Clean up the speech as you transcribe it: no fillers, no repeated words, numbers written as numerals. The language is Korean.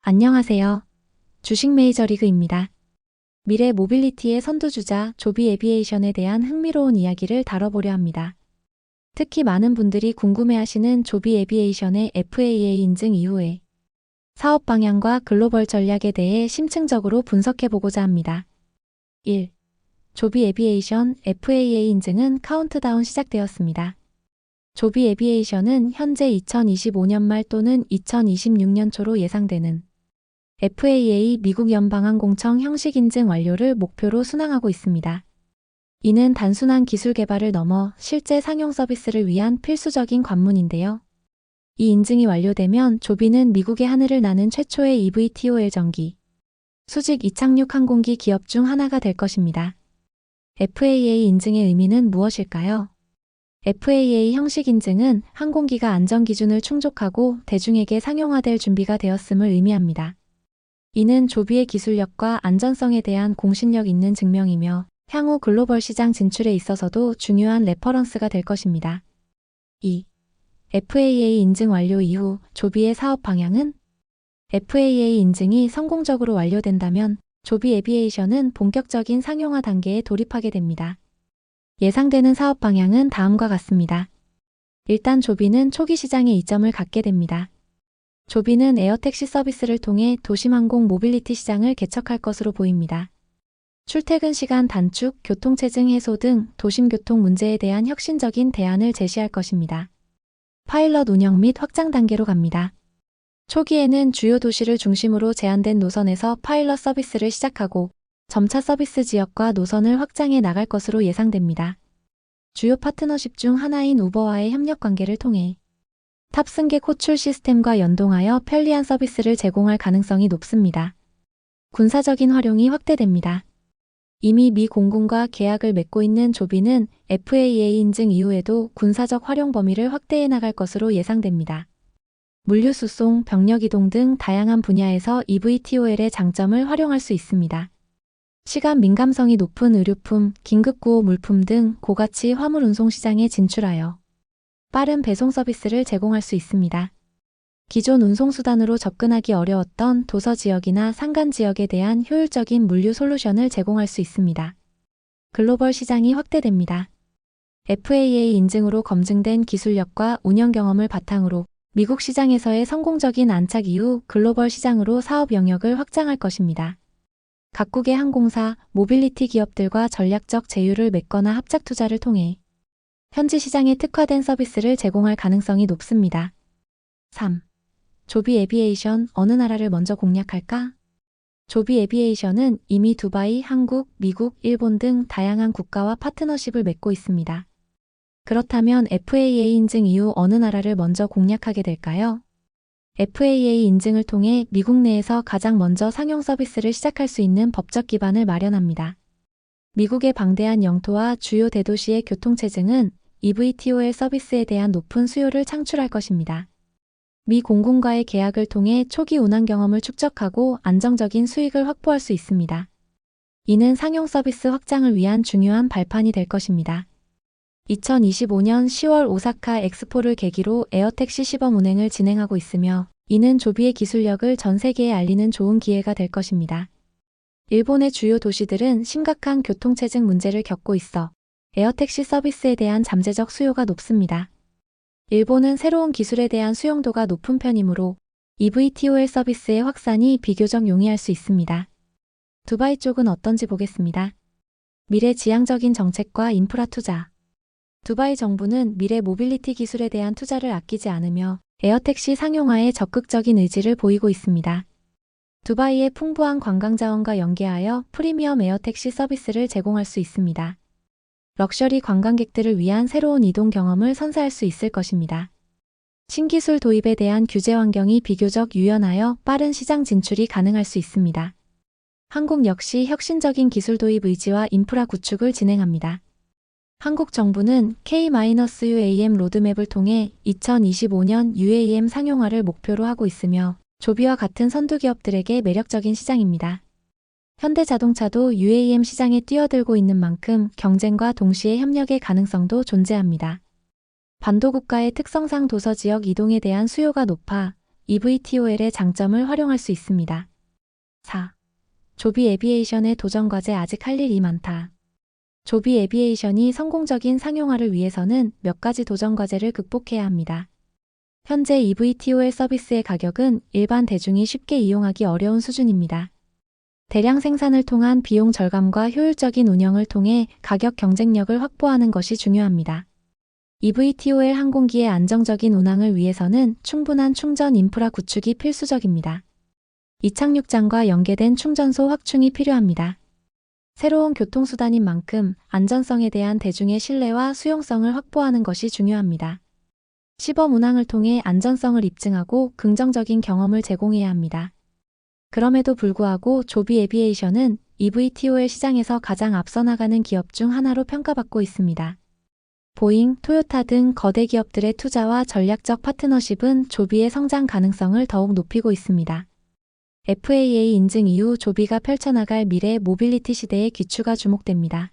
안녕하세요. 주식 메이저리그입니다. 미래 모빌리티의 선두주자 조비 에비에이션에 대한 흥미로운 이야기를 다뤄보려 합니다. 특히 많은 분들이 궁금해하시는 조비 에비에이션의 FAA 인증 이후에 사업 방향과 글로벌 전략에 대해 심층적으로 분석해보고자 합니다. 1. 조비 에비에이션 FAA 인증은 카운트다운 시작되었습니다. 조비 에비에이션은 현재 2025년 말 또는 2026년 초로 예상되는 FAA 미국 연방항공청 형식 인증 완료를 목표로 순항하고 있습니다. 이는 단순한 기술 개발을 넘어 실제 상용 서비스를 위한 필수적인 관문인데요. 이 인증이 완료되면 조비는 미국의 하늘을 나는 최초의 eVTOL 전기 수직 이착륙 항공기 기업 중 하나가 될 것입니다. FAA 인증의 의미는 무엇일까요? FAA 형식 인증은 항공기가 안전 기준을 충족하고 대중에게 상용화될 준비가 되었음을 의미합니다. 이는 조비의 기술력과 안전성에 대한 공신력 있는 증명이며 향후 글로벌 시장 진출에 있어서도 중요한 레퍼런스가 될 것입니다. 2. FAA 인증 완료 이후 조비의 사업 방향은? FAA 인증이 성공적으로 완료된다면 조비 에비에이션은 본격적인 상용화 단계에 돌입하게 됩니다. 예상되는 사업 방향은 다음과 같습니다. 일단 조비는 초기 시장에 이점을 갖게 됩니다. 조비는 에어택시 서비스를 통해 도심항공 모빌리티 시장을 개척할 것으로 보입니다. 출퇴근 시간 단축, 교통체증 해소 등 도심교통 문제에 대한 혁신적인 대안을 제시할 것입니다. 파일럿 운영 및 확장 단계로 갑니다. 초기에는 주요 도시를 중심으로 제한된 노선에서 파일럿 서비스를 시작하고 점차 서비스 지역과 노선을 확장해 나갈 것으로 예상됩니다. 주요 파트너십 중 하나인 우버와의 협력 관계를 통해 탑승객 호출 시스템과 연동하여 편리한 서비스를 제공할 가능성이 높습니다. 군사적인 활용이 확대됩니다. 이미 미 공군과 계약을 맺고 있는 조비는 FAA 인증 이후에도 군사적 활용 범위를 확대해 나갈 것으로 예상됩니다. 물류 수송, 병력 이동 등 다양한 분야에서 eVTOL의 장점을 활용할 수 있습니다. 시간 민감성이 높은 의료품, 긴급구호 물품 등 고가치 화물 운송 시장에 진출하여 빠른 배송 서비스를 제공할 수 있습니다. 기존 운송수단으로 접근하기 어려웠던 도서 지역이나 산간 지역에 대한 효율적인 물류 솔루션을 제공할 수 있습니다. 글로벌 시장이 확대됩니다. FAA 인증으로 검증된 기술력과 운영 경험을 바탕으로 미국 시장에서의 성공적인 안착 이후 글로벌 시장으로 사업 영역을 확장할 것입니다. 각국의 항공사, 모빌리티 기업들과 전략적 제휴를 맺거나 합작 투자를 통해 현지 시장에 특화된 서비스를 제공할 가능성이 높습니다. 3. 조비 에비에이션 어느 나라를 먼저 공략할까? 조비 에비에이션은 이미 두바이, 한국, 미국, 일본 등 다양한 국가와 파트너십을 맺고 있습니다. 그렇다면 FAA 인증 이후 어느 나라를 먼저 공략하게 될까요? FAA 인증을 통해 미국 내에서 가장 먼저 상용 서비스를 시작할 수 있는 법적 기반을 마련합니다. 미국의 방대한 영토와 주요 대도시의 교통체증은 eVTOL 서비스에 대한 높은 수요를 창출할 것입니다. 미 공군과의 계약을 통해 초기 운항 경험을 축적하고 안정적인 수익을 확보할 수 있습니다. 이는 상용 서비스 확장을 위한 중요한 발판이 될 것입니다. 2025년 10월 오사카 엑스포를 계기로 에어택시 시범 운행을 진행하고 있으며 이는 조비의 기술력을 전 세계에 알리는 좋은 기회가 될 것입니다. 일본의 주요 도시들은 심각한 교통체증 문제를 겪고 있어 에어택시 서비스에 대한 잠재적 수요가 높습니다. 일본은 새로운 기술에 대한 수용도가 높은 편이므로 eVTOL 서비스의 확산이 비교적 용이할 수 있습니다. 두바이 쪽은 어떤지 보겠습니다. 미래 지향적인 정책과 인프라 투자. 두바이 정부는 미래 모빌리티 기술에 대한 투자를 아끼지 않으며 에어택시 상용화에 적극적인 의지를 보이고 있습니다. 두바이의 풍부한 관광자원과 연계하여 프리미엄 에어택시 서비스를 제공할 수 있습니다. 럭셔리 관광객들을 위한 새로운 이동 경험을 선사할 수 있을 것입니다. 신기술 도입에 대한 규제 환경이 비교적 유연하여 빠른 시장 진출이 가능할 수 있습니다. 한국 역시 혁신적인 기술 도입 의지와 인프라 구축을 진행합니다. 한국 정부는 K-UAM 로드맵을 통해 2025년 UAM 상용화를 목표로 하고 있으며 조비와 같은 선두 기업들에게 매력적인 시장입니다. 현대자동차도 UAM 시장에 뛰어들고 있는 만큼 경쟁과 동시에 협력의 가능성도 존재합니다. 반도 국가의 특성상 도서 지역 이동에 대한 수요가 높아 eVTOL의 장점을 활용할 수 있습니다. 4. 조비 에비에이션의 도전 과제 아직 할 일이 많다. 조비 에비에이션이 성공적인 상용화를 위해서는 몇 가지 도전 과제를 극복해야 합니다. 현재 eVTOL 서비스의 가격은 일반 대중이 쉽게 이용하기 어려운 수준입니다. 대량 생산을 통한 비용 절감과 효율적인 운영을 통해 가격 경쟁력을 확보하는 것이 중요합니다. eVTOL 항공기의 안정적인 운항을 위해서는 충분한 충전 인프라 구축이 필수적입니다. 이착륙장과 연계된 충전소 확충이 필요합니다. 새로운 교통수단인 만큼 안전성에 대한 대중의 신뢰와 수용성을 확보하는 것이 중요합니다. 시범 운항을 통해 안전성을 입증하고 긍정적인 경험을 제공해야 합니다. 그럼에도 불구하고 조비 에비에이션은 eVTOL 시장에서 가장 앞서 나가는 기업 중 하나로 평가받고 있습니다. 보잉, 토요타 등 거대 기업들의 투자와 전략적 파트너십은 조비의 성장 가능성을 더욱 높이고 있습니다. FAA 인증 이후 조비가 펼쳐나갈 미래 모빌리티 시대의 기초가 주목됩니다.